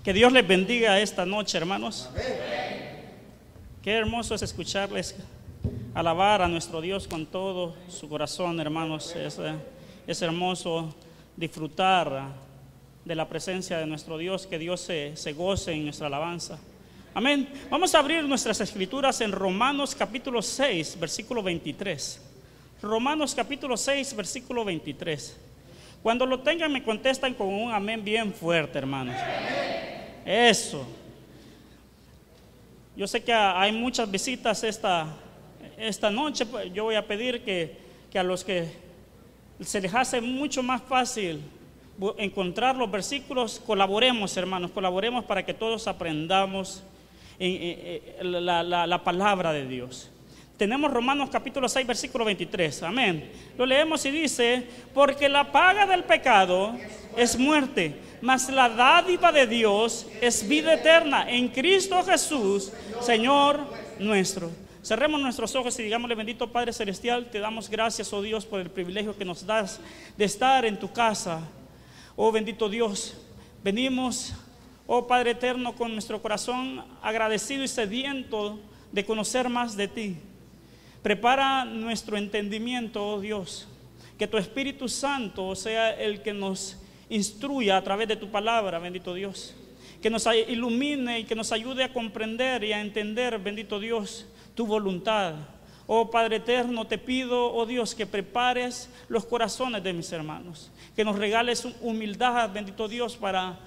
Que Dios les bendiga esta noche, hermanos. Qué hermoso es escucharles alabar a nuestro Dios con todo su corazón, hermanos. Es hermoso disfrutar de la presencia de nuestro Dios, que Dios se goce en nuestra alabanza. Amén. Vamos a abrir nuestras escrituras en Romanos capítulo 6, versículo 23. Romanos capítulo 6, versículo 23. Cuando lo tengan me contestan con un amén bien fuerte, hermanos. Eso. Yo sé que hay muchas visitas esta noche. Yo voy a pedir que a los que se les hace mucho más fácil encontrar los versículos, colaboremos, hermanos, colaboremos para que todos aprendamos la palabra de Dios. Tenemos Romanos capítulo 6, versículo 23, amén. Lo leemos y dice: porque la paga del pecado es muerte, mas la dádiva de Dios es vida eterna en Cristo Jesús, Señor nuestro. Cerremos nuestros ojos y digámosle: bendito Padre Celestial, te damos gracias, oh Dios, por el privilegio que nos das de estar en tu casa. Oh bendito Dios, venimos, oh Padre eterno, con nuestro corazón agradecido y sediento de conocer más de ti. Prepara nuestro entendimiento, oh Dios, que tu Espíritu Santo sea el que nos instruya a través de tu palabra, bendito Dios. Que nos ilumine y que nos ayude a comprender y a entender, bendito Dios, tu voluntad. Oh Padre eterno, te pido, oh Dios, que prepares los corazones de mis hermanos, que nos regales humildad, bendito Dios, para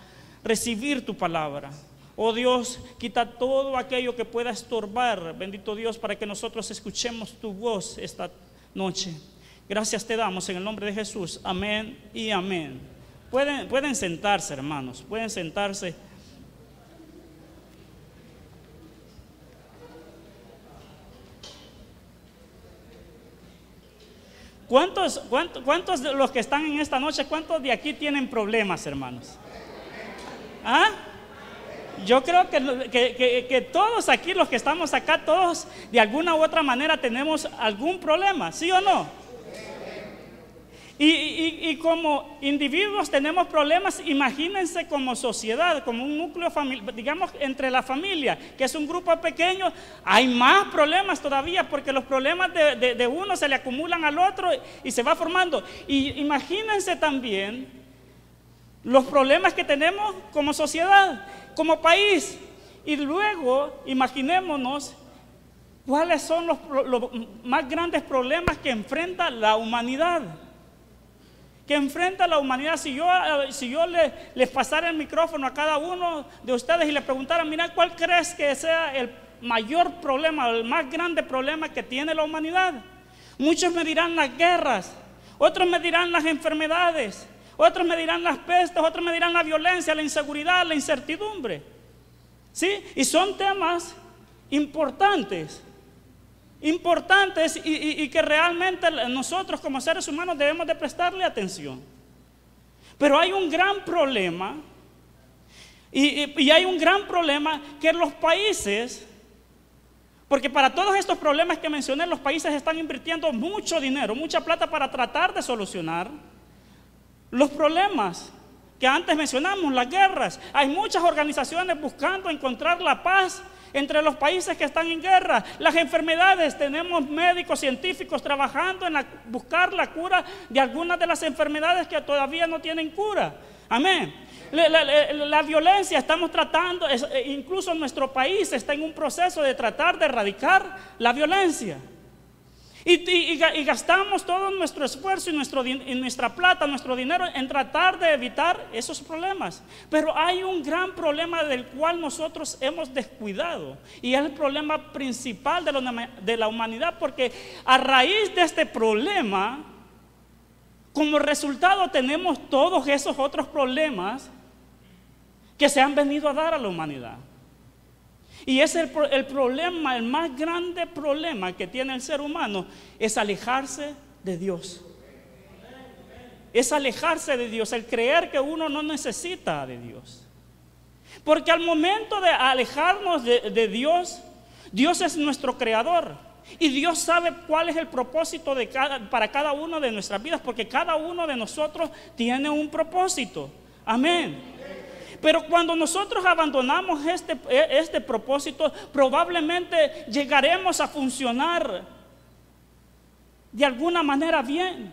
recibir tu palabra. Oh Dios, quita todo aquello que pueda estorbar, bendito Dios, para que nosotros escuchemos tu voz esta noche. Gracias te damos en el nombre de Jesús, amén y amén. Pueden sentarse, hermanos, pueden sentarse. ¿Cuántos de los que están en esta noche, cuántos de aquí tienen problemas, hermanos? ¿Ah? Yo creo que todos aquí, los que estamos acá, todos de alguna u otra manera tenemos algún problema, ¿sí o no? Y como individuos tenemos problemas. Imagínense como sociedad, como un núcleo familiar, digamos entre la familia, que es un grupo pequeño, hay más problemas todavía, porque los problemas de uno se le acumulan al otro y se va formando. Y imagínense también los problemas que tenemos como sociedad, como país. Y luego imaginémonos cuáles son los más grandes problemas que enfrenta la humanidad. Si yo les pasara el micrófono a cada uno de ustedes y les preguntara: mira, ¿cuál crees que sea el mayor problema, el más grande problema que tiene la humanidad? Muchos me dirán las guerras, otros me dirán las enfermedades, otros me dirán las pestes, otros me dirán la violencia, la inseguridad, la incertidumbre. ¿Sí? Y son temas importantes y que realmente nosotros como seres humanos debemos de prestarle atención. Pero hay un gran problema, y hay un gran problema que los países, porque para todos estos problemas que mencioné, los países están invirtiendo mucho dinero, mucha plata para tratar de solucionar los problemas que antes mencionamos, las guerras. Hay muchas organizaciones buscando encontrar la paz entre los países que están en guerra. Las enfermedades, tenemos médicos científicos trabajando en buscar la cura de algunas de las enfermedades que todavía no tienen cura. Amén. La violencia, estamos tratando, incluso nuestro país está en un proceso de tratar de erradicar la violencia. Y gastamos todo nuestro esfuerzo y nuestra plata, nuestro dinero en tratar de evitar esos problemas. Pero hay un gran problema del cual nosotros hemos descuidado, y es el problema principal de la humanidad, porque a raíz de este problema, como resultado tenemos todos esos otros problemas que se han venido a dar a la humanidad. Y es el problema, el más grande problema que tiene el ser humano, es alejarse de Dios. Es alejarse de Dios, el creer que uno no necesita de Dios. Porque al momento de alejarnos de Dios, Dios es nuestro creador. Y Dios sabe cuál es el propósito para cada uno de nuestras vidas, porque cada uno de nosotros tiene un propósito. Amén. Pero cuando nosotros abandonamos este propósito, probablemente llegaremos a funcionar de alguna manera bien,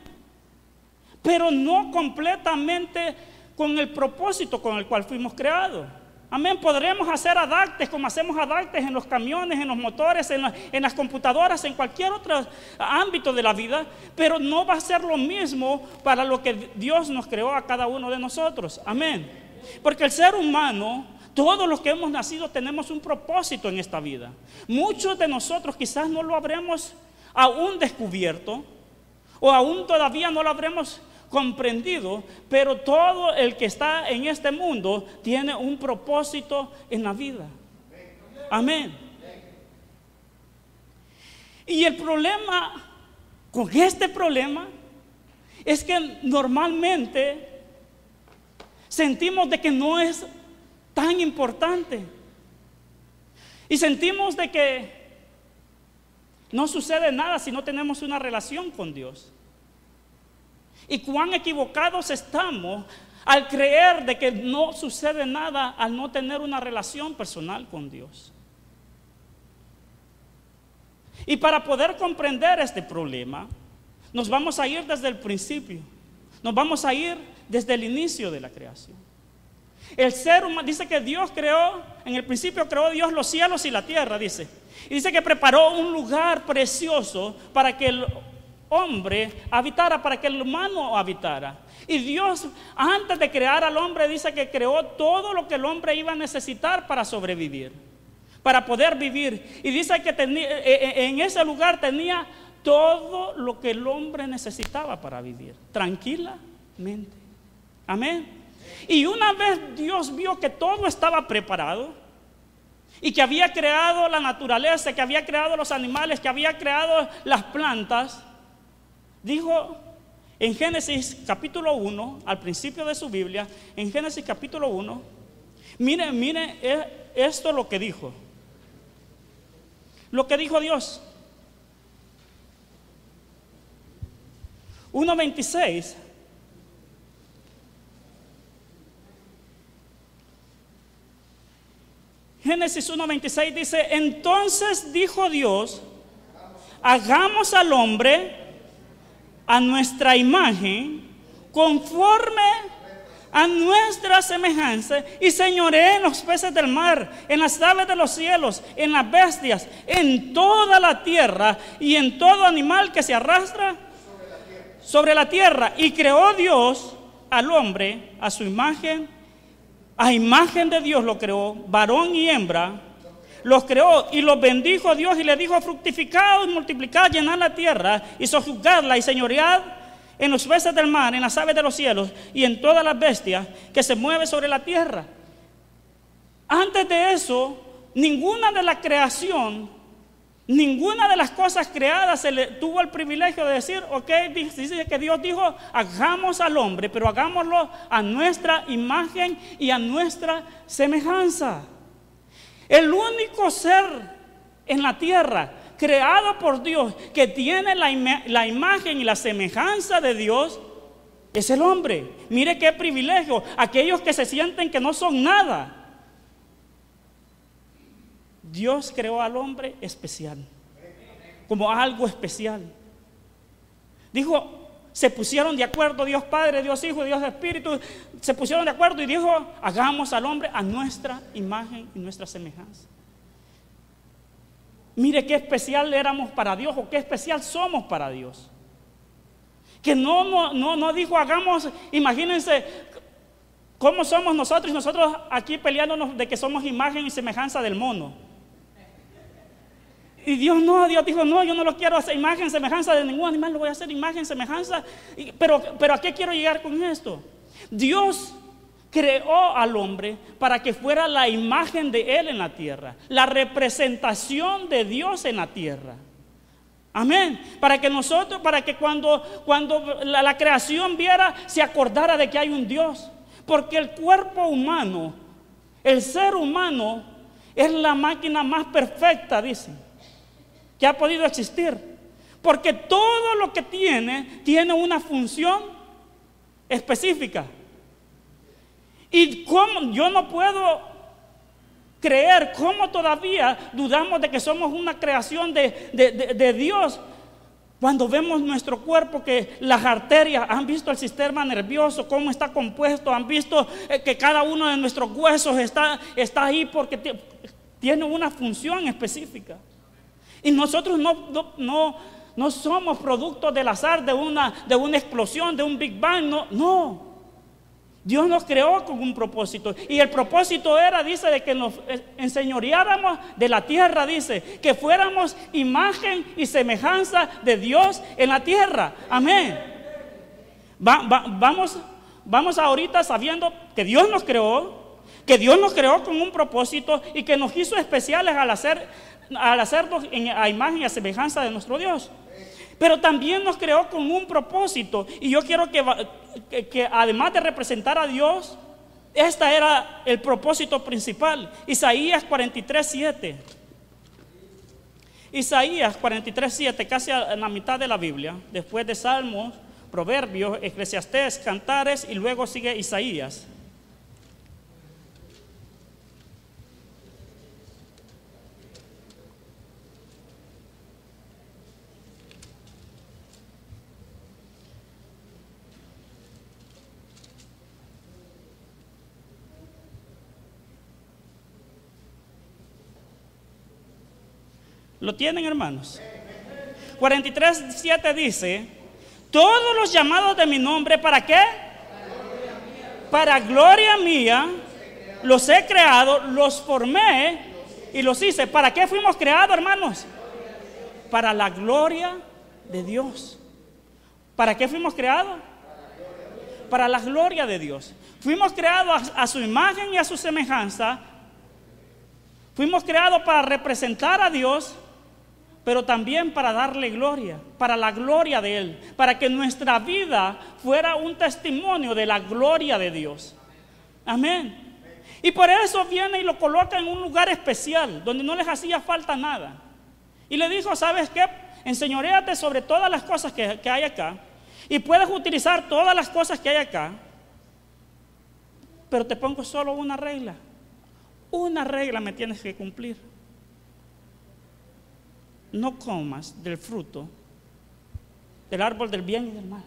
pero no completamente con el propósito con el cual fuimos creados. Amén. Podremos hacer adaptes como hacemos adaptes en los camiones, en los motores, en las computadoras, en cualquier otro ámbito de la vida, pero no va a ser lo mismo para lo que Dios nos creó a cada uno de nosotros. Amén. Porque el ser humano, todos los que hemos nacido, tenemos un propósito en esta vida. Muchos de nosotros quizás no lo habremos aún descubierto, o aún todavía no lo habremos comprendido, pero todo el que está en este mundo tiene un propósito en la vida. Amén. Y el problema con este problema es que normalmente sentimos de que no es tan importante y sentimos de que no sucede nada si no tenemos una relación con Dios. Y cuán equivocados estamos al creer de que no sucede nada al no tener una relación personal con Dios. Y para poder comprender este problema, nos vamos a ir desde el principio. Nos vamos a ir desde el inicio de la creación. El ser humano, dice que Dios creó, en el principio creó Dios los cielos y la tierra, dice. Y dice que preparó un lugar precioso para que el hombre habitara, para que el humano habitara. Y Dios, antes de crear al hombre, dice que creó todo lo que el hombre iba a necesitar para sobrevivir, para poder vivir. Y dice que en ese lugar tenía todo lo que el hombre necesitaba para vivir tranquilamente. Amén. Y una vez Dios vio que todo estaba preparado y que había creado la naturaleza, que había creado los animales, que había creado las plantas, dijo en Génesis capítulo 1, al principio de su Biblia, en Génesis capítulo 1, mire esto lo que dijo. Lo que dijo Dios. 1:26. Génesis 1:26 dice: entonces dijo Dios, hagamos al hombre a nuestra imagen, conforme a nuestra semejanza, y señoree en los peces del mar, en las aves de los cielos, en las bestias, en toda la tierra y en todo animal que se arrastra sobre la tierra. Y creó Dios al hombre a su imagen, a imagen de Dios lo creó, varón y hembra los creó, y los bendijo Dios y le dijo: fructificad, multiplicad, llenad la tierra y sojuzgadla, y señoread en los peces del mar, en las aves de los cielos y en todas las bestias que se mueven sobre la tierra. Antes de eso, ninguna de la creación, ninguna de las cosas creadas se le tuvo el privilegio de decir: ok, dice que Dios dijo, hagamos al hombre, pero hagámoslo a nuestra imagen y a nuestra semejanza. El único ser en la tierra creado por Dios que tiene la imagen y la semejanza de Dios es el hombre. Mire qué privilegio. Aquellos que se sienten que no son nada, Dios creó al hombre especial, como algo especial. Dijo, se pusieron de acuerdo Dios Padre, Dios Hijo, Dios Espíritu, se pusieron de acuerdo y dijo: hagamos al hombre a nuestra imagen y nuestra semejanza. Mire qué especial éramos para Dios, o qué especial somos para Dios. Que no dijo hagamos, imagínense cómo somos nosotros, y nosotros aquí peleándonos de que somos imagen y semejanza del mono. Y Dios dijo: no, yo no lo quiero hacer imagen, semejanza de ningún animal, lo voy a hacer imagen, semejanza. Pero ¿a qué quiero llegar con esto? Dios creó al hombre para que fuera la imagen de Él en la tierra, la representación de Dios en la tierra. Amén. Para que cuando la creación viera, se acordara de que hay un Dios. Porque el cuerpo humano, el ser humano, es la máquina más perfecta, dicen, que ha podido existir, porque todo lo que tiene una función específica. Y cómo yo no puedo creer cómo todavía dudamos de que somos una creación de Dios. Cuando vemos nuestro cuerpo, que las arterias, han visto el sistema nervioso, cómo está compuesto, han visto que cada uno de nuestros huesos está ahí porque tiene una función específica. Y nosotros no somos producto del azar, de una explosión, de un Big Bang, no. Dios nos creó con un propósito, y el propósito era, dice, de que nos enseñoreáramos de la tierra, dice, que fuéramos imagen y semejanza de Dios en la tierra. Amén. Vamos ahorita sabiendo que Dios nos creó con un propósito y que nos hizo especiales al hacernos a imagen y a semejanza de nuestro Dios. Pero también nos creó con un propósito. Y yo quiero que además de representar a Dios, este era el propósito principal. Isaías 43:7. Isaías 43:7, casi en la mitad de la Biblia, después de Salmos, Proverbios, Eclesiastés, Cantares, y luego sigue Isaías. ¿Lo tienen, hermanos? 43:7 dice: todos los llamados de mi nombre, ¿para qué? Para gloria mía, los he creado, los formé y los hice. ¿Para qué fuimos creados, hermanos? Para la gloria de Dios. ¿Para qué fuimos creados? Para la gloria de Dios. Fuimos creados a su imagen y a su semejanza. Fuimos creados para representar a Dios, pero también para darle gloria, para la gloria de Él, para que nuestra vida fuera un testimonio de la gloria de Dios. Amén. Y por eso viene y lo coloca en un lugar especial, donde no les hacía falta nada. Y le dijo: ¿sabes qué? Enseñoréate sobre todas las cosas que hay acá, y puedes utilizar todas las cosas que hay acá, pero te pongo solo una regla. Una regla me tienes que cumplir. No comas del fruto del árbol del bien y del mal.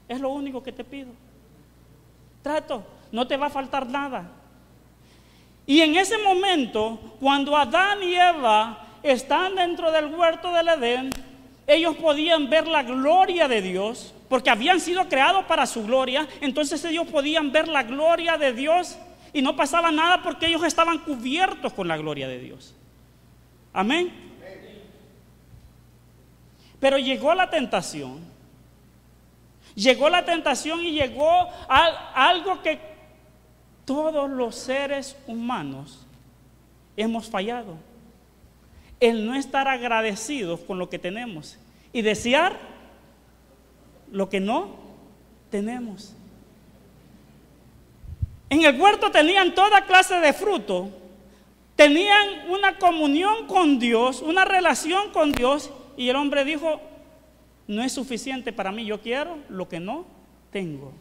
Es lo único que te pido. Trato, no te va a faltar nada. Y en ese momento, cuando Adán y Eva están dentro del huerto del Edén, ellos podían ver la gloria de Dios, porque habían sido creados para su gloria. Entonces ellos podían ver la gloria de Dios y no pasaba nada, porque ellos estaban cubiertos con la gloria de Dios. Amén. Pero llegó la tentación. Llegó la tentación y llegó algo que todos los seres humanos hemos fallado: el no estar agradecidos con lo que tenemos y desear lo que no tenemos. En el huerto tenían toda clase de fruto. Tenían una comunión con Dios, una relación con Dios, y el hombre dijo: no es suficiente para mí, yo quiero lo que no tengo.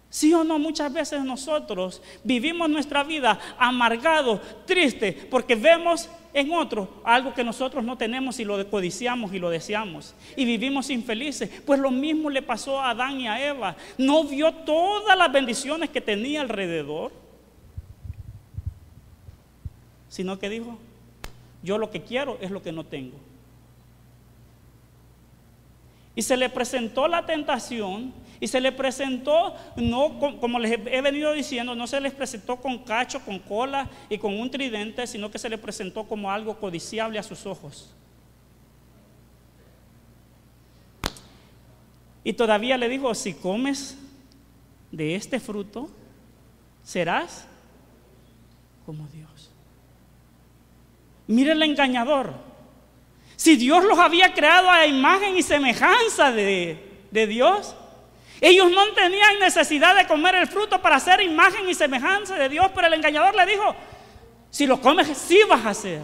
¿Sí o no? Muchas veces nosotros vivimos nuestra vida amargados, tristes, porque vemos en otros algo que nosotros no tenemos y lo codiciamos y lo deseamos, y vivimos infelices. Pues lo mismo le pasó a Adán y a Eva. No vio todas las bendiciones que tenía alrededor, sino que dijo: yo lo que quiero es lo que no tengo. Y se le presentó la tentación, y se le presentó, no como les he venido diciendo, no se les presentó con cacho, con cola y con un tridente, sino que se le presentó como algo codiciable a sus ojos. Y todavía le dijo: si comes de este fruto, serás como Dios. Mire el engañador. Si Dios los había creado a imagen y semejanza de Dios, ellos no tenían necesidad de comer el fruto para ser imagen y semejanza de Dios. Pero el engañador le dijo: si lo comes, sí vas a ser.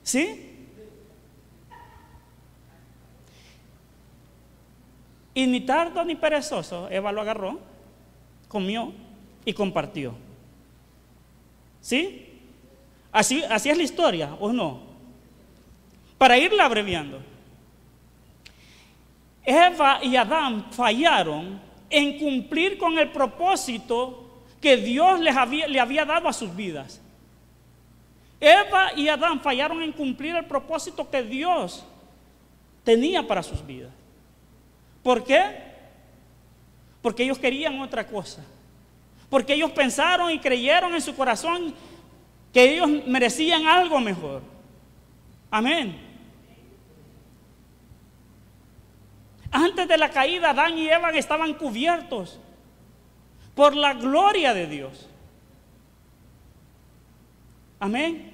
¿Sí? Y ni tardo ni perezoso, Eva lo agarró, comió y compartió. ¿Sí? Así es la historia, ¿o no? Para irla abreviando. Eva y Adán fallaron en cumplir con el propósito que Dios le había dado a sus vidas. Eva y Adán fallaron en cumplir el propósito que Dios tenía para sus vidas. ¿Por qué? Porque ellos querían otra cosa. Porque ellos pensaron y creyeron en su corazón que ellos merecían algo mejor. Amén. Antes de la caída, Adán y Eva estaban cubiertos por la gloria de Dios. Amén.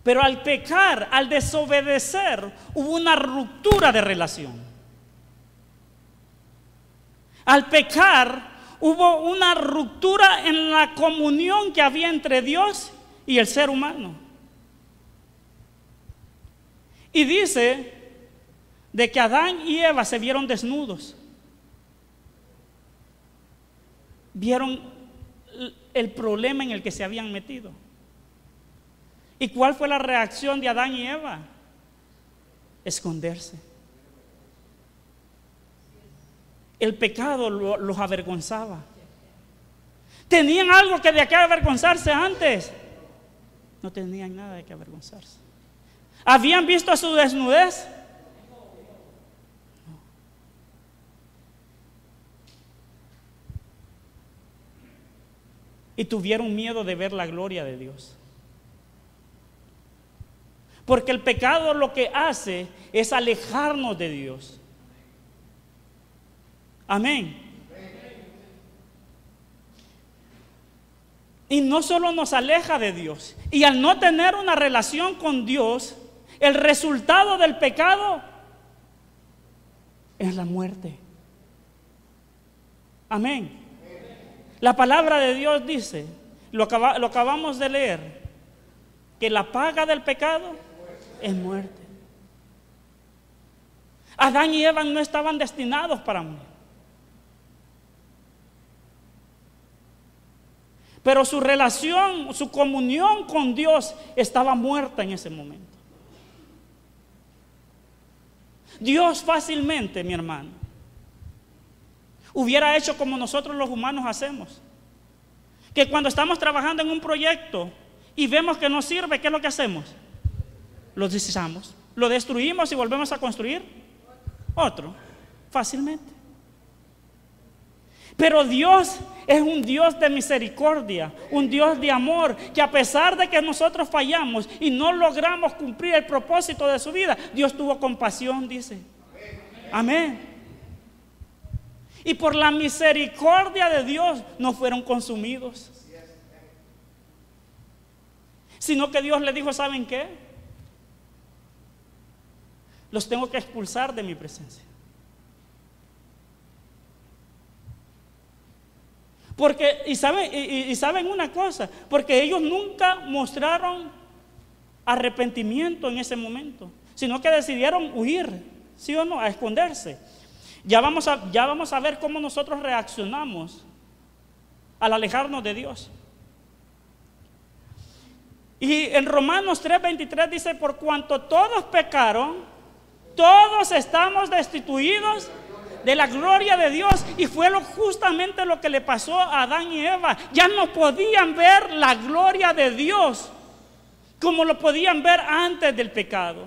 Pero al pecar, al desobedecer, hubo una ruptura de relación. Al pecar, hubo una ruptura en la comunión que había entre Dios y el ser humano. Y dice de que Adán y Eva se vieron desnudos. Vieron el problema en el que se habían metido. ¿Y cuál fue la reacción de Adán y Eva? Esconderse. El pecado los avergonzaba. ¿Tenían algo de qué avergonzarse antes? No tenían nada de qué avergonzarse. ¿Habían visto su desnudez? No. Y tuvieron miedo de ver la gloria de Dios. Porque el pecado lo que hace es alejarnos de Dios. Amén. Y no solo nos aleja de Dios. Y al no tener una relación con Dios, el resultado del pecado es la muerte. Amén. La palabra de Dios dice, lo acabamos de leer, que la paga del pecado es muerte. Adán y Eva no estaban destinados para morir. Pero su relación, su comunión con Dios estaba muerta en ese momento. Dios fácilmente, mi hermano, hubiera hecho como nosotros los humanos hacemos. Que cuando estamos trabajando en un proyecto y vemos que no sirve, ¿qué es lo que hacemos? Lo desechamos, lo destruimos y volvemos a construir otro, fácilmente. Pero Dios es un Dios de misericordia, un Dios de amor, que a pesar de que nosotros fallamos y no logramos cumplir el propósito de su vida, Dios tuvo compasión, dice. Amén. Y por la misericordia de Dios no fueron consumidos, sino que Dios le dijo, ¿saben qué? Los tengo que expulsar de mi presencia. Porque, y saben una cosa, porque ellos nunca mostraron arrepentimiento en ese momento, sino que decidieron huir, ¿sí o no? A esconderse. Ya vamos a ver cómo nosotros reaccionamos al alejarnos de Dios. Y en Romanos 3:23 dice, por cuanto todos pecaron, todos estamos destituidos de la gloria de Dios. Y fue justamente lo que le pasó a Adán y Eva. Ya no podían ver la gloria de Dios como lo podían ver antes del pecado.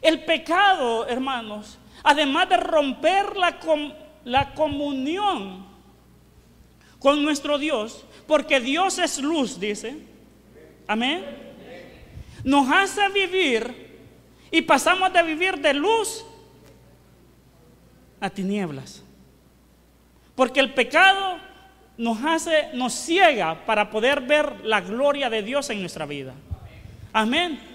El pecado, hermanos, además de romper la comunión con nuestro Dios, porque Dios es luz, dice, amén, nos hace vivir y pasamos de vivir de luz a tinieblas, porque el pecado nos ciega para poder ver la gloria de Dios en nuestra vida. Amén.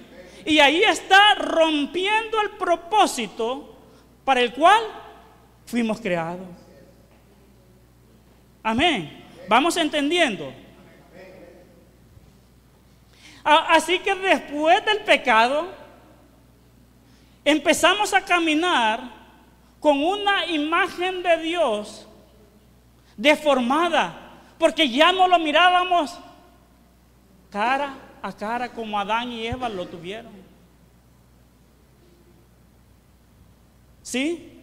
Y ahí está rompiendo el propósito para el cual fuimos creados. Amén. Vamos entendiendo. Así que después del pecado, empezamos a caminar con una imagen de Dios deformada, porque ya no lo mirábamos cara a cara como Adán y Eva lo tuvieron. ¿Sí?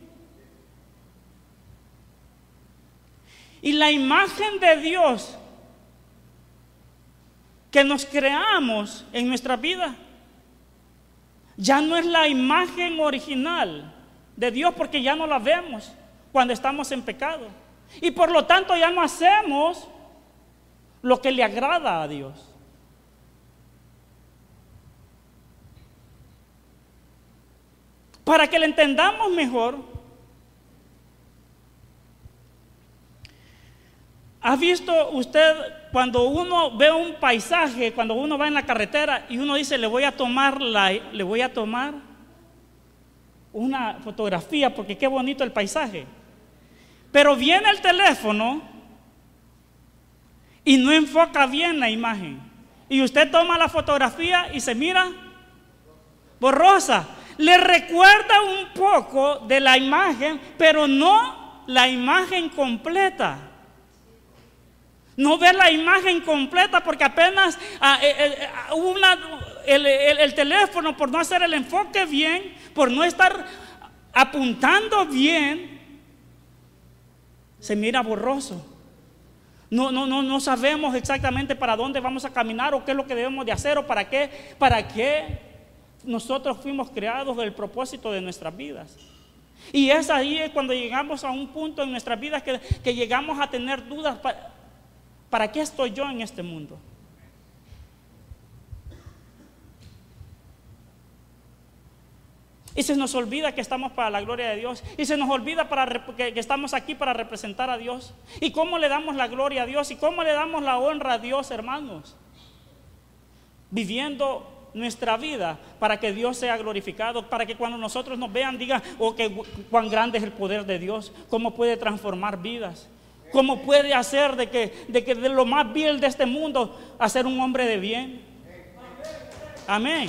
Y la imagen de Dios que nos creamos en nuestra vida ya no es la imagen original de Dios, porque ya no la vemos cuando estamos en pecado. Y por lo tanto ya no hacemos lo que le agrada a Dios. Para que le entendamos mejor, ¿ha visto usted cuando uno ve un paisaje, cuando uno va en la carretera y uno dice le voy a tomar una fotografía porque qué bonito el paisaje? Pero viene el teléfono y no enfoca bien la imagen. Y usted toma la fotografía y se mira borrosa. Le recuerda un poco de la imagen, pero no la imagen completa. No ve la imagen completa porque apenas el teléfono, por no hacer el enfoque bien, por no estar apuntando bien, se mira borroso. No sabemos exactamente para dónde vamos a caminar o qué es lo que debemos de hacer o para qué nosotros fuimos creados, el propósito de nuestras vidas. Y es ahí cuando llegamos a un punto en nuestras vidas que llegamos a tener dudas. ¿Para qué estoy yo en este mundo? Y se nos olvida que estamos para la gloria de Dios. Y se nos olvida que estamos aquí para representar a Dios. ¿Y cómo le damos la gloria a Dios? ¿Y cómo le damos la honra a Dios, hermanos? Viviendo nuestra vida para que Dios sea glorificado, para que cuando nosotros nos vean digan, oh, cuán grande es el poder de Dios, cómo puede transformar vidas, cómo puede hacer de que de lo más vil de este mundo hacer un hombre de bien. Amén.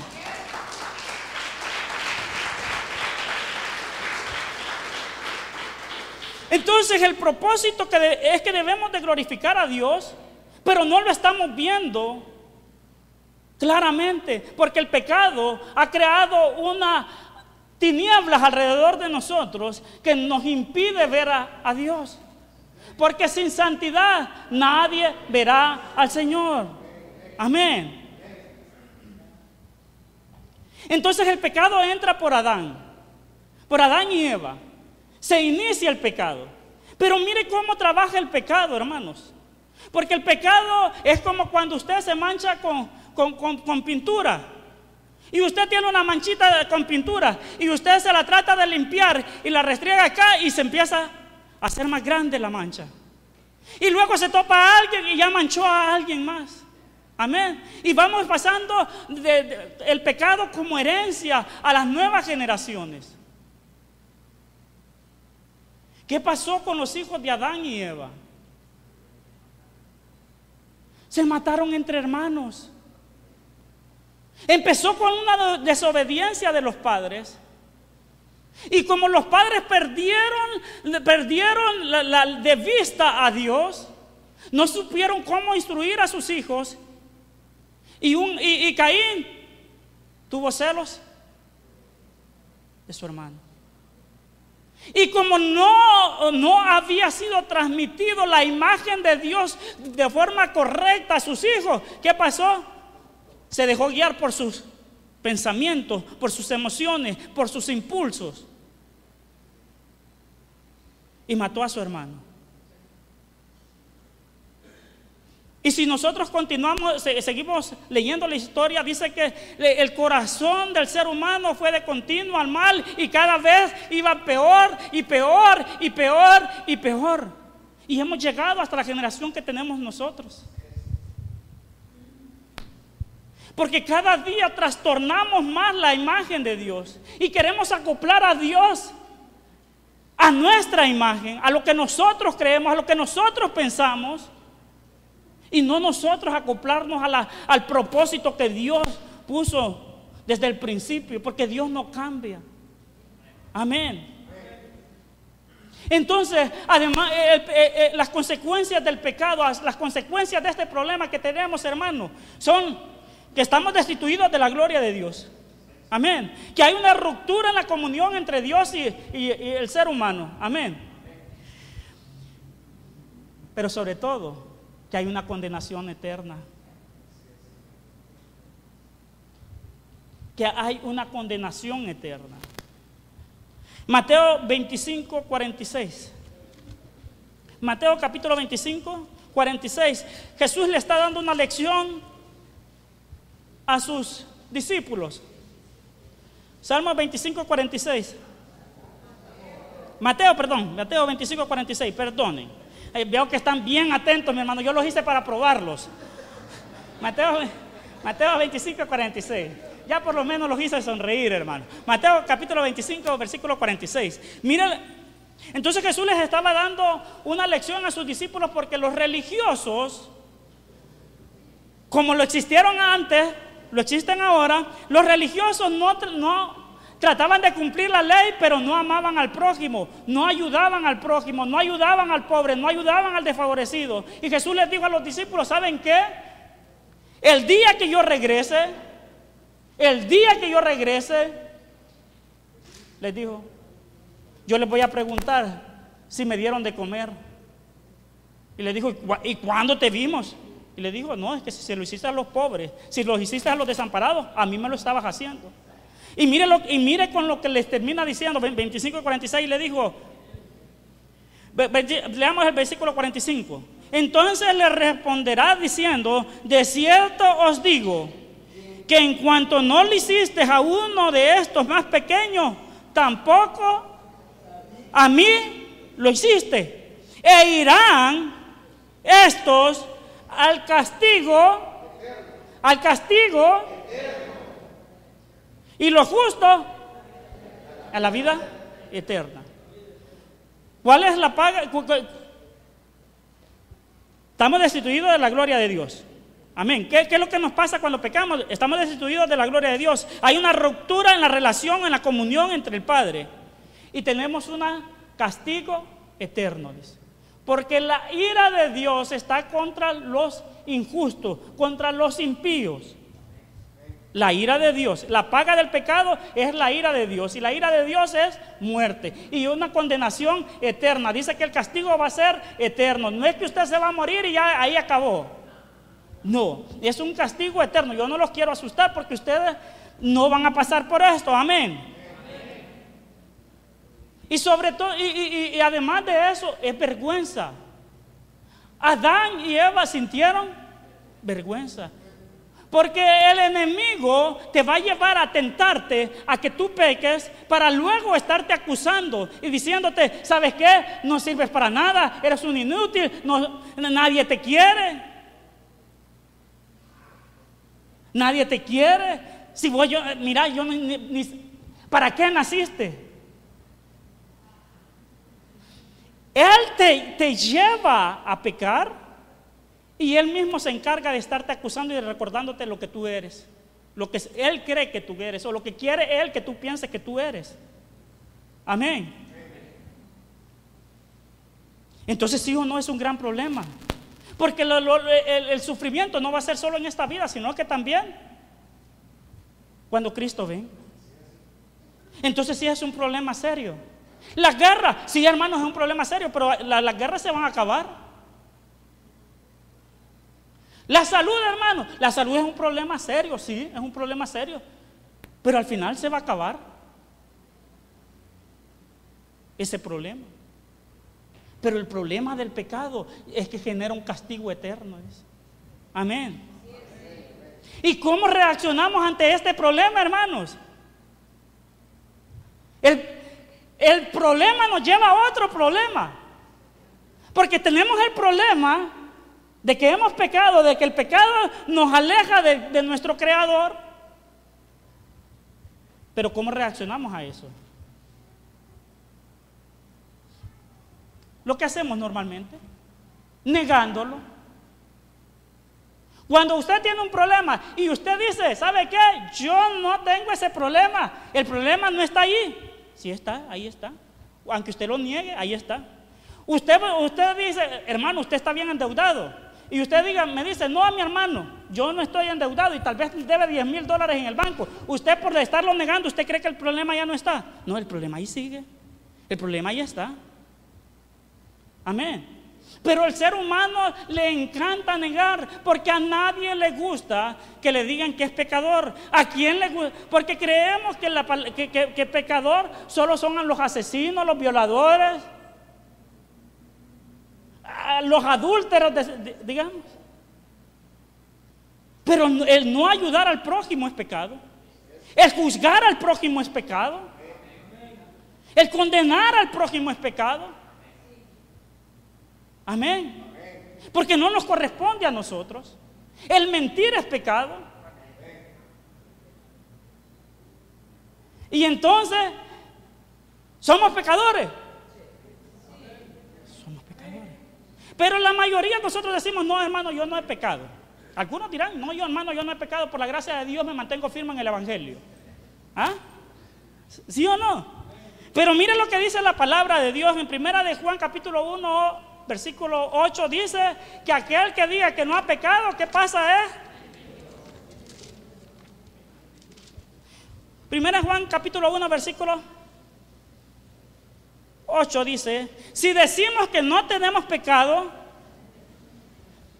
Entonces el propósito es que debemos de glorificar a Dios, pero no lo estamos viendo claramente, porque el pecado ha creado una tinieblas alrededor de nosotros que nos impide ver a Dios. Porque sin santidad nadie verá al Señor. Amén. Entonces el pecado entra por Adán y Eva. Se inicia el pecado. Pero mire cómo trabaja el pecado, hermanos. Porque el pecado es como cuando usted se mancha con pintura. Y usted tiene una manchita con pintura y usted se la trata de limpiar y la restriega acá y se empieza a hacer más grande la mancha. Y luego se topa a alguien y ya manchó a alguien más. Amén. Y vamos pasando el pecado como herencia a las nuevas generaciones. ¿Qué pasó con los hijos de Adán y Eva? Se mataron entre hermanos. Empezó con una desobediencia de los padres. Y como los padres perdieron de vista a Dios, no supieron cómo instruir a sus hijos. Y Caín tuvo celos de su hermano. Y como no había sido transmitido la imagen de Dios de forma correcta a sus hijos, ¿qué pasó? Se dejó guiar por sus pensamientos, por sus emociones, por sus impulsos. Y mató a su hermano. Y si nosotros seguimos leyendo la historia, dice que el corazón del ser humano fue de continuo al mal y cada vez iba peor y peor y peor y peor. Y hemos llegado hasta la generación que tenemos nosotros. Porque cada día trastornamos más la imagen de Dios y queremos acoplar a Dios a nuestra imagen, a lo que nosotros creemos, a lo que nosotros pensamos. Y no nosotros acoplarnos al propósito que Dios puso desde el principio, porque Dios no cambia. Amén. Entonces, además, las consecuencias del pecado, las consecuencias de este problema que tenemos, hermanos, son que estamos destituidos de la gloria de Dios. Amén. Que hay una ruptura en la comunión entre Dios y el ser humano. Amén. Pero sobre todo, que hay una condenación eterna. Que hay una condenación eterna. Mateo 25, 46. Mateo capítulo 25, 46. Jesús le está dando una lección a sus discípulos. Salmo 25, 46. Mateo 25, 46, perdonen. Veo que están bien atentos, mi hermano. Yo los hice para probarlos. Mateo 25, 46. Ya por lo menos los hice sonreír, hermano. Mateo capítulo 25, versículo 46. Miren, entonces Jesús les estaba dando una lección a sus discípulos porque los religiosos, como lo existieron antes, lo existen ahora, los religiosos no trataban de cumplir la ley, pero no amaban al prójimo, no ayudaban al prójimo, no ayudaban al pobre, no ayudaban al desfavorecido. Y Jesús les dijo a los discípulos, ¿saben qué? El día que yo regrese, les dijo, yo les voy a preguntar si me dieron de comer. Y le dijo, ¿y cuándo te vimos? Y le dijo, no, es que si se lo hiciste a los pobres, si lo hiciste a los desamparados, a mí me lo estabas haciendo. Y mire con lo que les termina diciendo, 25 y 46, le dijo, leamos el versículo 45. Entonces le responderá diciendo, de cierto os digo, que en cuanto no le hiciste a uno de estos más pequeños, tampoco a mí lo hiciste. E irán estos al castigo, y los justos a la vida eterna. ¿Cuál es la paga? Estamos destituidos de la gloria de Dios. Amén. ¿Qué es lo que nos pasa cuando pecamos? Estamos destituidos de la gloria de Dios. Hay una ruptura en la relación, en la comunión entre el Padre. Y tenemos un castigo eterno, dice. Porque la ira de Dios está contra los injustos, contra los impíos. La ira de Dios, la paga del pecado es la ira de Dios. Y la ira de Dios es muerte y una condenación eterna. Dice que el castigo va a ser eterno. No es que usted se va a morir y ya ahí acabó. No, es un castigo eterno. Yo no los quiero asustar porque ustedes no van a pasar por esto. Amén. Y sobre todo, y además de eso, es vergüenza. Adán y Eva sintieron vergüenza. Porque el enemigo te va a llevar a tentarte a que tú peques para luego estarte acusando y diciéndote, ¿sabes qué? No sirves para nada, eres un inútil, nadie te quiere. Nadie te quiere. Si voy yo, mira, yo ¿para qué naciste? Él te lleva a pecar. Y Él mismo se encarga de estarte acusando y de recordándote lo que tú eres. Lo que Él cree que tú eres. O lo que quiere Él que tú pienses que tú eres. Amén. Entonces sí o no es un gran problema. Porque el sufrimiento no va a ser solo en esta vida, sino que también cuando Cristo venga. Entonces sí es un problema serio. Las guerras, sí hermanos, es un problema serio, pero las guerras se van a acabar. La salud, hermano, la salud es un problema serio, sí, es un problema serio, pero al final se va a acabar ese problema. Pero el problema del pecado es que genera un castigo eterno. Amén. ¿Y cómo reaccionamos ante este problema, hermanos? El problema nos lleva a otro problema, porque tenemos el problema de que hemos pecado, de que el pecado nos aleja de nuestro Creador. Pero ¿cómo reaccionamos a eso? Lo que hacemos normalmente, negándolo, Cuando usted tiene un problema y usted dice, ¿sabe qué? Yo no tengo ese problema. El problema no está ahí. Sí está, ahí está. Aunque usted lo niegue, ahí está. Usted dice, hermano, usted está bien endeudado. Y usted me dice, no, a mi hermano, yo no estoy endeudado y tal vez debe $10,000 en el banco. Usted por estarlo negando, ¿usted cree que el problema ya no está? No, el problema ahí sigue. El problema ahí está. Amén. Pero al ser humano le encanta negar, porque a nadie le gusta que le digan que es pecador. ¿A quién le gusta? Porque creemos que pecador solo son los asesinos, los violadores, los adúlteros, digamos. Pero el no ayudar al prójimo es pecado. El juzgar al prójimo es pecado. El condenar al prójimo es pecado. Amén. Porque no nos corresponde a nosotros. El mentir es pecado. Y entonces, ¿somos pecadores? Somos pecadores. Pero la mayoría de nosotros decimos, no, hermano, yo no he pecado. Algunos dirán, no, yo, hermano, yo no he pecado. Por la gracia de Dios me mantengo firme en el Evangelio. ¿Ah? ¿Sí o no? Pero mire lo que dice la palabra de Dios en 1 de Juan capítulo 1 versículo 8, dice que aquel que diga que no ha pecado, ¿qué pasa? 1 Juan capítulo 1 versículo 8 dice, si decimos que no tenemos pecado,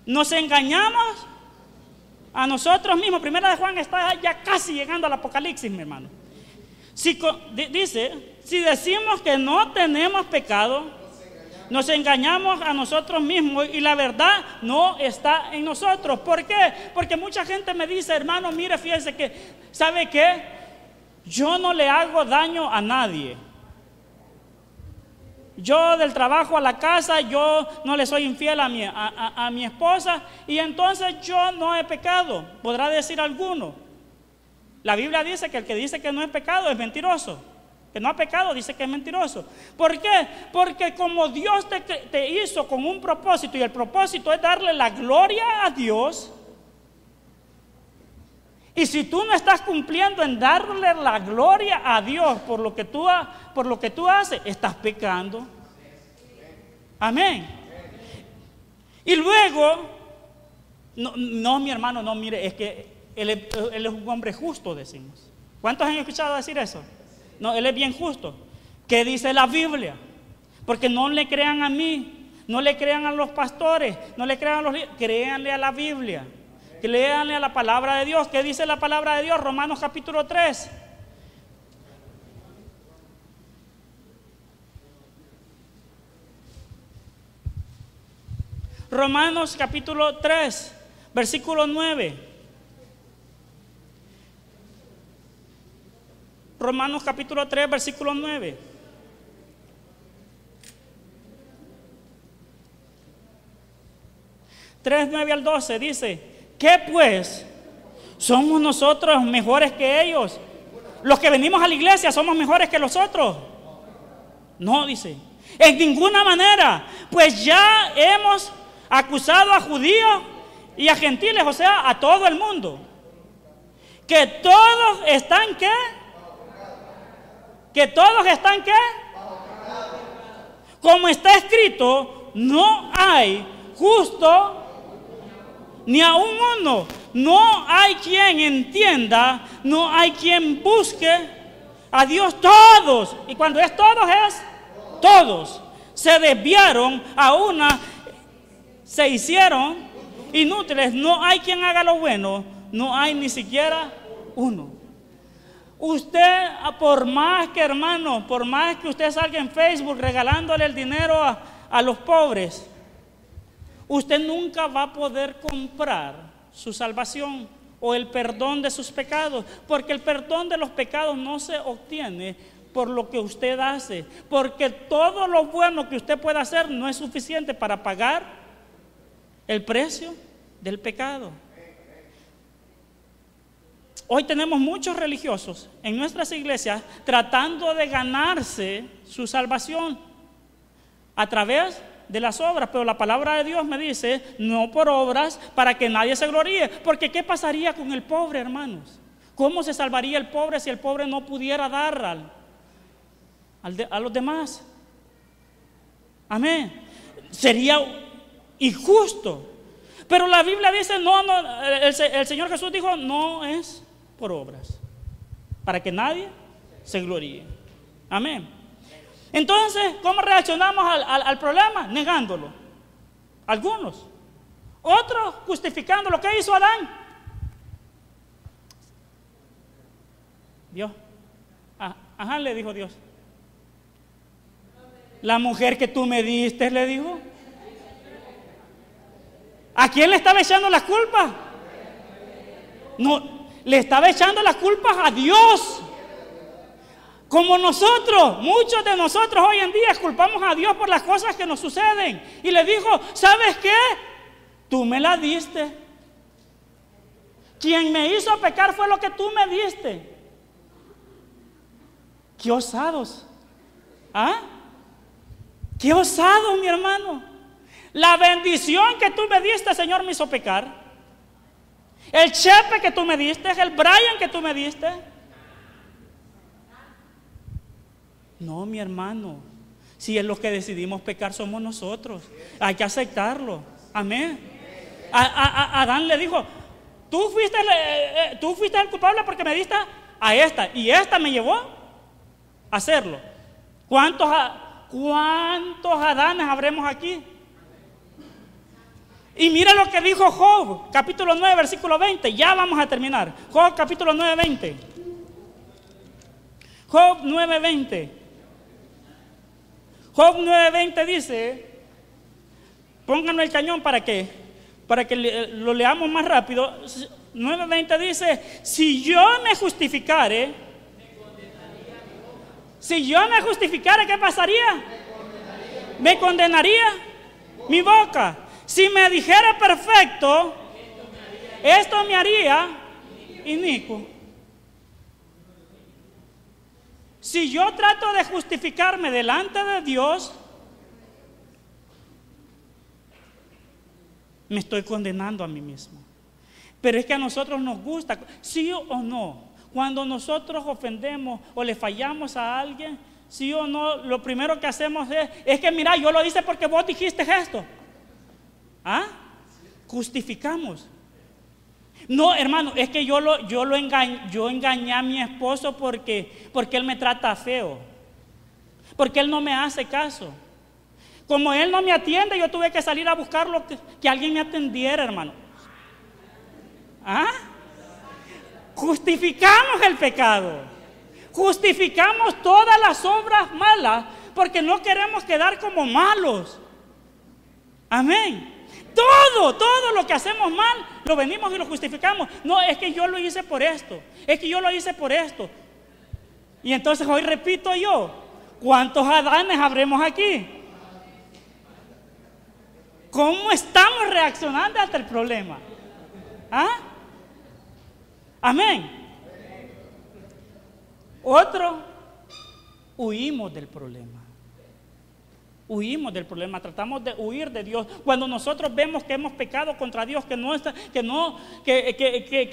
nos engañamos a nosotros mismos. 1 de Juan está ya casi llegando al Apocalipsis, mi hermano. Dice, si decimos que no tenemos pecado, nos engañamos a nosotros mismos y la verdad no está en nosotros. ¿Por qué? Porque mucha gente me dice, hermano, mire, fíjese que, ¿sabe qué? Yo no le hago daño a nadie. Yo del trabajo a la casa, yo no le soy infiel a mi esposa y entonces yo no he pecado. Podrá decir alguno. La Biblia dice que el que dice que no es pecado es mentiroso. Que no ha pecado dice que es mentiroso. ¿Por qué? Porque como Dios te hizo con un propósito y el propósito es darle la gloria a Dios, y si tú no estás cumpliendo en darle la gloria a Dios por lo que tú haces, estás pecando. Amén. Y luego, no mi hermano, no, mire, es que él es un hombre justo, decimos. ¿Cuántos han escuchado decir eso? No, él es bien justo. ¿Qué dice la Biblia? Porque no le crean a mí, no le crean a los pastores, no le crean a los líderes, créanle a la Biblia, créanle a la palabra de Dios. ¿Qué dice la palabra de Dios? Romanos capítulo 3. Romanos capítulo 3, versículo 9. Romanos capítulo 3, versículo 9. Tres, 9 al 12 dice, ¿qué pues? ¿Somos nosotros mejores que ellos? ¿Los que venimos a la iglesia somos mejores que los otros? No, dice, en ninguna manera, pues ya hemos acusado a judíos y a gentiles, o sea, a todo el mundo, que todos están, ¿qué? Que todos están, ¿qué? Como está escrito, no hay justo ni aún uno. No hay quien entienda, no hay quien busque a Dios. Todos, y cuando es todos, es todos, se desviaron a una, se hicieron inútiles. No hay quien haga lo bueno, no hay ni siquiera uno. Usted, por más que, hermano, por más que usted salga en Facebook regalándole el dinero a los pobres, usted nunca va a poder comprar su salvación o el perdón de sus pecados, porque el perdón de los pecados no se obtiene por lo que usted hace, porque todo lo bueno que usted pueda hacer no es suficiente para pagar el precio del pecado. Hoy tenemos muchos religiosos en nuestras iglesias tratando de ganarse su salvación a través de las obras, pero la palabra de Dios me dice, no por obras, para que nadie se gloríe. Porque ¿qué pasaría con el pobre, hermanos? ¿Cómo se salvaría el pobre si el pobre no pudiera dar a los demás? Amén. Sería injusto. Pero la Biblia dice, el Señor Jesús dijo, no es por obras, para que nadie se gloríe. Amén. Entonces, ¿cómo reaccionamos al problema? Negándolo. Algunos. Otros justificando lo que hizo Adán. Dios. Ajá, le dijo Dios. La mujer que tú me diste, le dijo. ¿A quién le estaba echando la culpa? No, le estaba echando las culpas a Dios. Como nosotros, muchos de nosotros hoy en día culpamos a Dios por las cosas que nos suceden. Y le dijo, ¿sabes qué? Tú me la diste. Quien me hizo pecar fue lo que tú me diste. Qué osados. ¿Ah? Qué osado, mi hermano. La bendición que tú me diste, Señor, me hizo pecar. El chepe que tú me diste, el Brian que tú me diste. No, mi hermano. Si es lo que decidimos pecar somos nosotros. Hay que aceptarlo. Amén. Adán le dijo, tú fuiste el culpable porque me diste a esta. Y esta me llevó a hacerlo. ¿Cuántos Adanes habremos aquí? Y mira lo que dijo Job, capítulo 9, versículo 20. Ya vamos a terminar. Job, capítulo 9, 20. Job 9, 20. Job 9, 20 dice, pónganme el cañón para que lo leamos más rápido. 9, 20 dice, si yo me justificare, ¿qué pasaría? Me condenaría mi boca. Si me dijera perfecto, esto me haría inicuo. Si yo trato de justificarme delante de Dios, me estoy condenando a mí mismo. Pero es que a nosotros nos gusta, sí o no, cuando nosotros ofendemos o le fallamos a alguien, sí o no, lo primero que hacemos es que mira, yo lo hice porque vos dijiste esto. ¿Ah? Justificamos. No, hermano, es que yo engañé a mi esposo porque él me trata feo, porque él no me hace caso. Como él no me atiende, yo tuve que salir a buscarlo, que alguien me atendiera, hermano. ¿Ah? Justificamos el pecado, justificamos todas las obras malas porque no queremos quedar como malos. Amén. Todo lo que hacemos mal, lo venimos y lo justificamos. No, es que yo lo hice por esto. Es que yo lo hice por esto. Y entonces hoy repito yo, ¿cuántos Adanes habremos aquí? ¿Cómo estamos reaccionando ante el problema? ¿Ah? Amén. Otro, huimos del problema. Huimos del problema, tratamos de huir de Dios. Cuando nosotros vemos que hemos pecado contra Dios, que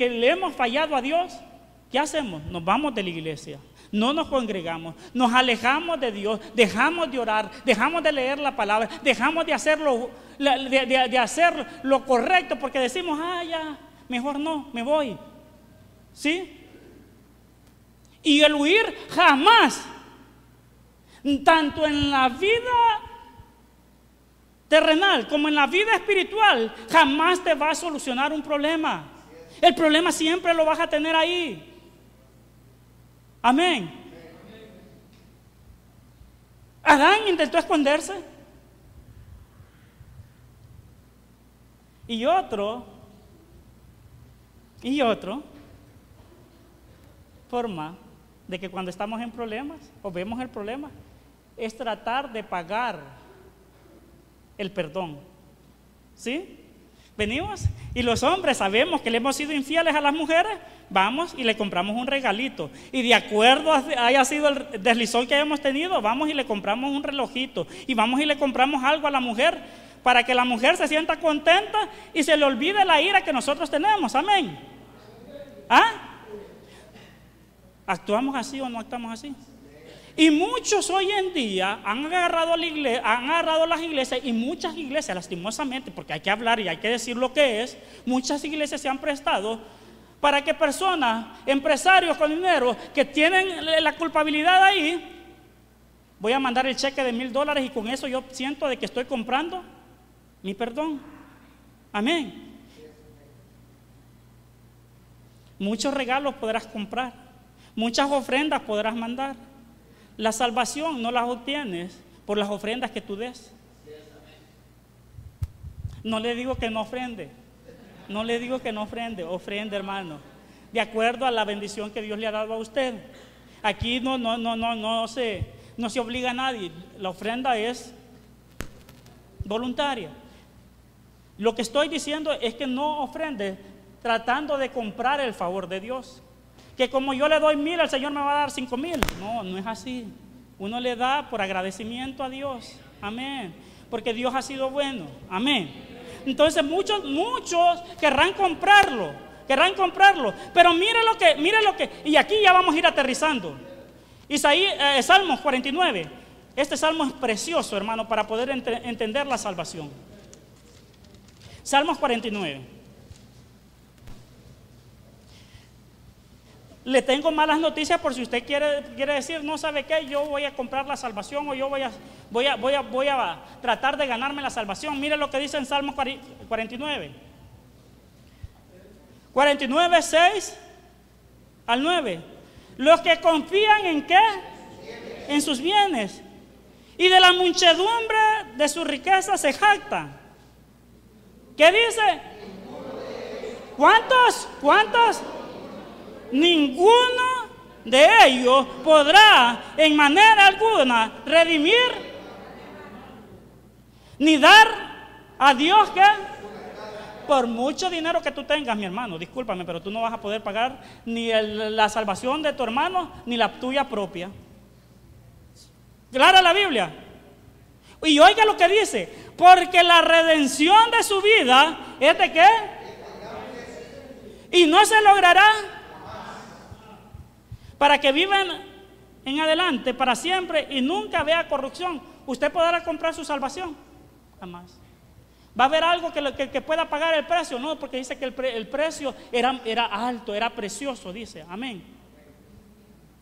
le hemos fallado a Dios, ¿qué hacemos? Nos vamos de la iglesia, no nos congregamos, nos alejamos de Dios, dejamos de orar, dejamos de leer la palabra, dejamos de hacer lo correcto porque decimos, ya, mejor no, me voy. ¿Sí? Y el huir jamás, tanto en la vida terrenal como en la vida espiritual, jamás te va a solucionar un problema. El problema siempre lo vas a tener ahí. Amén. Adán intentó esconderse. Y otro forma de que cuando estamos en problemas o vemos el problema es tratar de pagar el perdón. ¿Sí? Venimos y los hombres sabemos que le hemos sido infieles a las mujeres, vamos y le compramos un regalito. Y de acuerdo a haya sido el deslizón que hayamos tenido, vamos y le compramos un relojito. Y vamos y le compramos algo a la mujer para que la mujer se sienta contenta y se le olvide la ira que nosotros tenemos. Amén. ¿Ah? ¿Actuamos así o no actuamos así? Y muchos hoy en día han agarrado las iglesias, y muchas iglesias, lastimosamente, porque hay que hablar y hay que decir lo que es, muchas iglesias se han prestado para que personas, empresarios con dinero, que tienen la culpabilidad ahí, voy a mandar el cheque de $1,000 y con eso yo siento de que estoy comprando mi perdón. Amén. Muchos regalos podrás comprar, muchas ofrendas podrás mandar. La salvación no la obtienes por las ofrendas que tú des. No le digo que no ofrende. No le digo que no ofrende. Ofrende, hermano, de acuerdo a la bendición que Dios le ha dado a usted. Aquí no se obliga a nadie. La ofrenda es voluntaria. Lo que estoy diciendo es que no ofrende tratando de comprar el favor de Dios. Que como yo le doy 1,000, el Señor me va a dar 5,000. No es así. Uno le da por agradecimiento a Dios. Amén. Porque Dios ha sido bueno. Amén. Entonces muchos querrán comprarlo. Pero mire lo que, y aquí ya vamos a ir aterrizando. Salmos 49. Este salmo es precioso, hermano, para poder entender la salvación. Salmos 49. Le tengo malas noticias por si usted quiere decir, no sabe qué, yo voy a comprar la salvación, o yo voy a tratar de ganarme la salvación. Mire lo que dice en Salmos 49. 49, 6 al 9. Los que confían en ¿qué? En sus bienes, y de la muchedumbre de su riqueza se jactan. ¿Qué dice? ¿Cuántos? Ninguno de ellos podrá en manera alguna redimir ni dar a Dios que por mucho dinero que tú tengas, mi hermano, discúlpame, pero tú no vas a poder pagar ni la salvación de tu hermano ni la tuya propia. Clara la Biblia. Y oiga lo que dice: porque la redención de su vida es de ¿qué? Y no se logrará para que vivan en adelante para siempre y nunca vea corrupción. ¿Usted podrá comprar su salvación? Jamás. ¿Va a haber algo que pueda pagar el precio? No, porque dice que el precio era alto, era precioso, dice. Amén.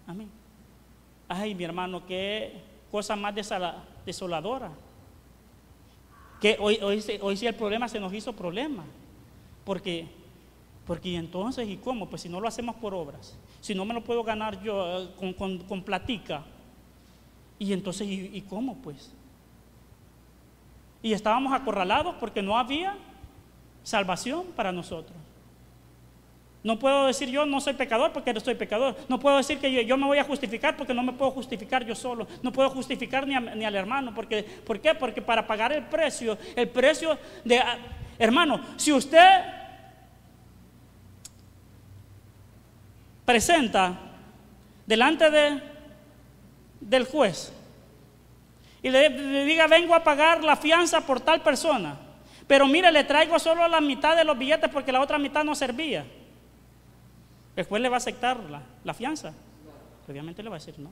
Amén. Ay, mi hermano, qué cosa más desoladora. Que hoy sí el problema se nos hizo problema. Porque entonces, ¿y cómo? Pues si no lo hacemos por obras, si no me lo puedo ganar yo con platica, y entonces, ¿y cómo pues? Y estábamos acorralados porque no había salvación para nosotros. No puedo decir yo no soy pecador porque no soy pecador. No puedo decir que yo me voy a justificar porque no me puedo justificar yo solo. No puedo justificar ni al hermano. ¿Por qué? Porque para pagar el precio de... Hermano, si usted presenta delante del juez y le diga, vengo a pagar la fianza por tal persona, pero mire, le traigo solo la mitad de los billetes porque la otra mitad no servía, el juez le va a aceptar la fianza. Obviamente le va a decir, no,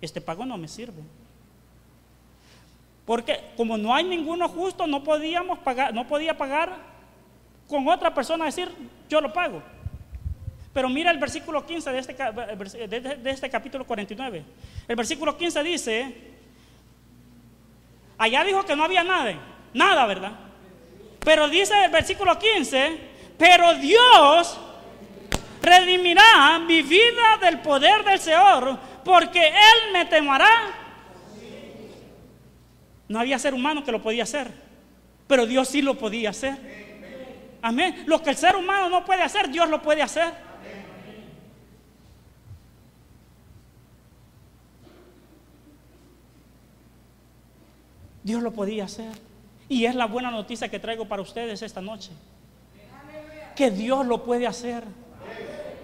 este pago no me sirve, porque como no hay ninguno justo, no podía pagar con otra persona, decir, yo lo pago. Pero mira el versículo 15 de este capítulo 49. El versículo 15 dice, allá dijo que no había nada, ¿verdad? Pero dice el versículo 15, pero Dios redimirá mi vida del poder del Señor, porque Él me temerá. No había ser humano que lo podía hacer, pero Dios sí lo podía hacer. Amén. Lo que el ser humano no puede hacer, Dios lo puede hacer. Dios lo podía hacer. Y es la buena noticia que traigo para ustedes esta noche. Que Dios lo puede hacer.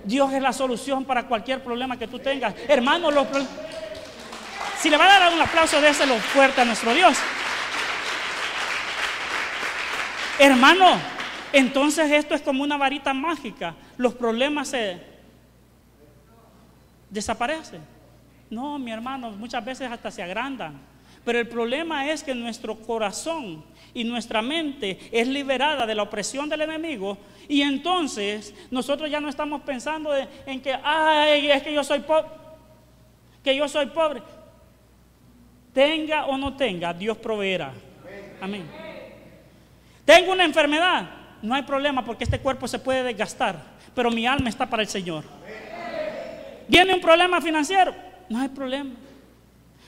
Dios es la solución para cualquier problema que tú tengas. Hermano, si le va a dar un aplauso, déselo fuerte a nuestro Dios. Hermano, entonces esto es como una varita mágica. Los problemas se desaparecen. No, mi hermano, muchas veces hasta se agrandan. Pero el problema es que nuestro corazón y nuestra mente es liberada de la opresión del enemigo. Y entonces nosotros ya no estamos pensando en que, ay, es que yo soy pobre. Que yo soy pobre. Tenga o no tenga, Dios proveerá. Amén. Tengo una enfermedad. No hay problema porque este cuerpo se puede desgastar. Pero mi alma está para el Señor. Viene un problema financiero. No hay problema.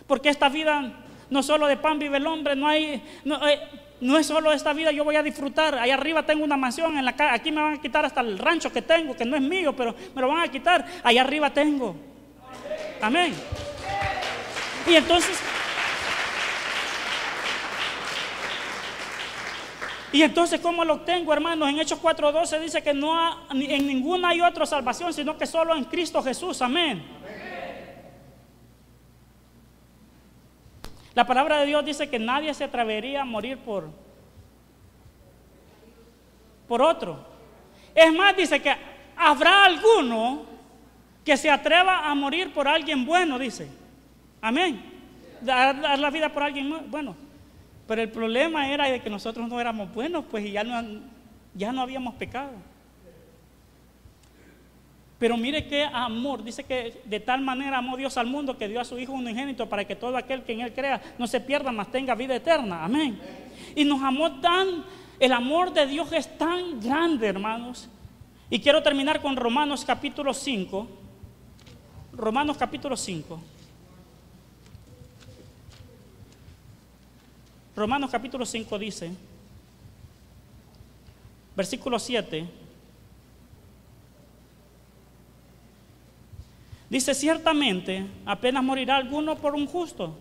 Porque esta vida no solo de pan vive el hombre. No es solo esta vida, yo voy a disfrutar. Allá arriba tengo una mansión, aquí me van a quitar hasta el rancho que tengo, que no es mío, pero me lo van a quitar. Allá arriba tengo. Amén. Y entonces, ¿cómo lo obtengo, hermanos? En Hechos 4:12 dice que en ninguna hay otra salvación, sino que solo en Cristo Jesús. Amén. La palabra de Dios dice que nadie se atrevería a morir por otro. Es más, dice que habrá alguno que se atreva a morir por alguien bueno, dice. Amén. Dar la vida por alguien bueno. Pero el problema era de que nosotros no éramos buenos, pues, y ya no habíamos pecado. Pero mire qué amor, dice que de tal manera amó Dios al mundo que dio a su Hijo unigénito para que todo aquel que en Él crea no se pierda, mas tenga vida eterna. Amén. Y nos amó el amor de Dios es tan grande, hermanos. Y quiero terminar con Romanos capítulo 5. Romanos capítulo 5. Romanos capítulo 5 dice, versículo 7. Dice, ciertamente, apenas morirá alguno por un justo.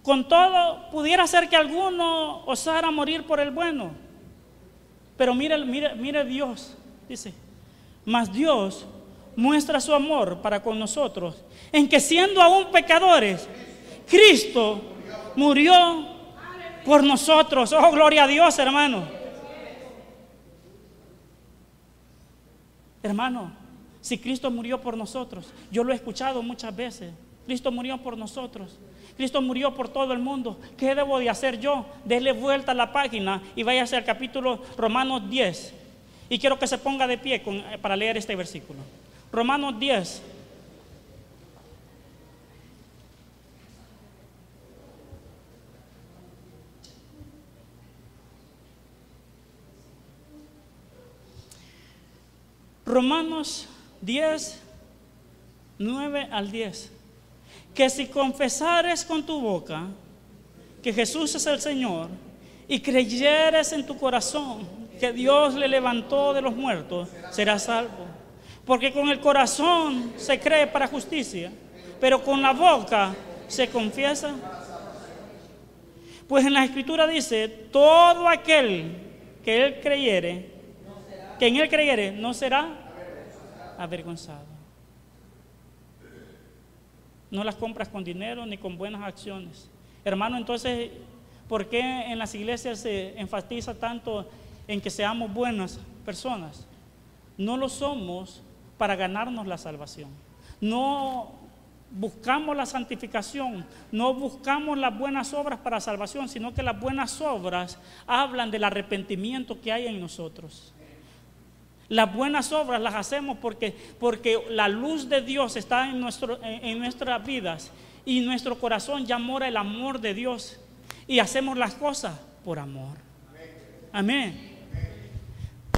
Con todo, pudiera ser que alguno osara morir por el bueno. Pero mire Dios, dice, mas Dios muestra su amor para con nosotros, en que siendo aún pecadores, Cristo murió por nosotros. Oh, gloria a Dios, hermano. Hermano, si Cristo murió por nosotros, yo lo he escuchado muchas veces. Cristo murió por nosotros. Cristo murió por todo el mundo. ¿Qué debo de hacer yo? Dele vuelta a la página y váyase al capítulo Romanos 10. Y quiero que se ponga de pie para leer este versículo. Romanos 10. Romanos 10, 9 al 10. Que si confesares con tu boca que Jesús es el Señor y creyeres en tu corazón que Dios le levantó de los muertos, serás salvo. Porque con el corazón se cree para justicia, pero con la boca se confiesa. Pues en la Escritura dice, todo aquel que en él creyere, no será avergonzado. No las compras con dinero ni con buenas acciones. Hermano, entonces, ¿por qué en las iglesias se enfatiza tanto en que seamos buenas personas? No lo somos para ganarnos la salvación. No buscamos la santificación, no buscamos las buenas obras para salvación, sino que las buenas obras hablan del arrepentimiento que hay en nosotros. Las buenas obras las hacemos porque la luz de Dios está en nuestras vidas y nuestro corazón ya mora el amor de Dios y hacemos las cosas por amor. Amén.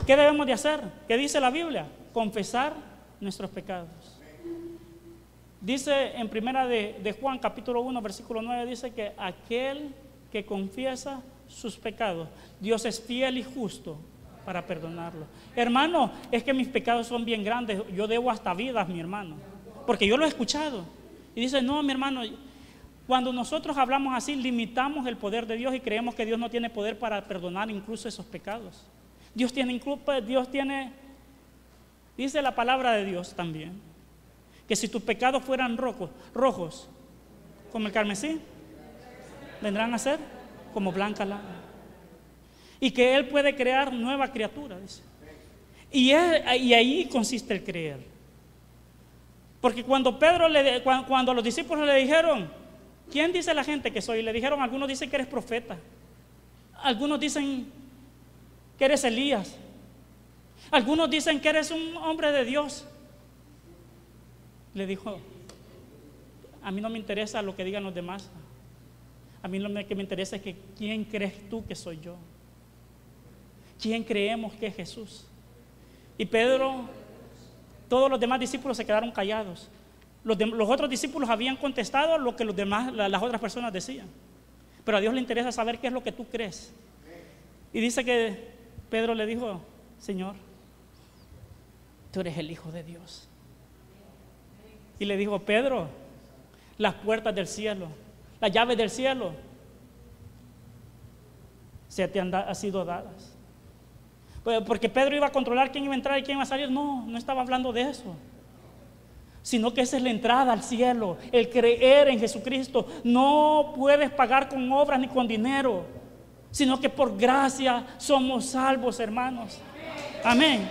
¿Qué debemos de hacer? ¿Qué dice la Biblia? Confesar nuestros pecados. Dice en primera de Juan capítulo 1 versículo 9, dice que aquel que confiesa sus pecados, Dios es fiel y justo para perdonarlo. Hermano, es que mis pecados son bien grandes, yo debo hasta vidas, mi hermano, porque yo lo he escuchado. Y dice, no, mi hermano, Cuando nosotros hablamos así, limitamos el poder de Dios y creemos que Dios no tiene poder para perdonar incluso esos pecados. Dios tiene, dice la palabra de Dios también, que si tus pecados fueran rojos, como el carmesí, vendrán a ser como blanca lana. Y que Él puede crear nueva criatura, dice. Y ahí consiste el creer. Porque cuando cuando los discípulos le dijeron, ¿quién dice la gente que soy? Le dijeron, algunos dicen que eres profeta, algunos dicen que eres Elías, algunos dicen que eres un hombre de Dios. Le dijo, a mí no me interesa lo que digan los demás. A mí lo que me interesa es que ¿quién crees tú que soy yo? ¿Quién creemos que es Jesús? Y Pedro, todos los demás discípulos se quedaron callados. Los otros discípulos habían contestado lo que las otras personas decían. Pero a Dios le interesa saber qué es lo que tú crees. Y dice que Pedro le dijo, Señor, tú eres el Hijo de Dios. Y le dijo, Pedro, las puertas del cielo, las llaves del cielo, se te han sido dadas. Porque Pedro iba a controlar quién iba a entrar y quién iba a salir. No estaba hablando de eso. Sino que esa es la entrada al cielo, el creer en Jesucristo. No puedes pagar con obras ni con dinero, sino que por gracia somos salvos, hermanos. Amén.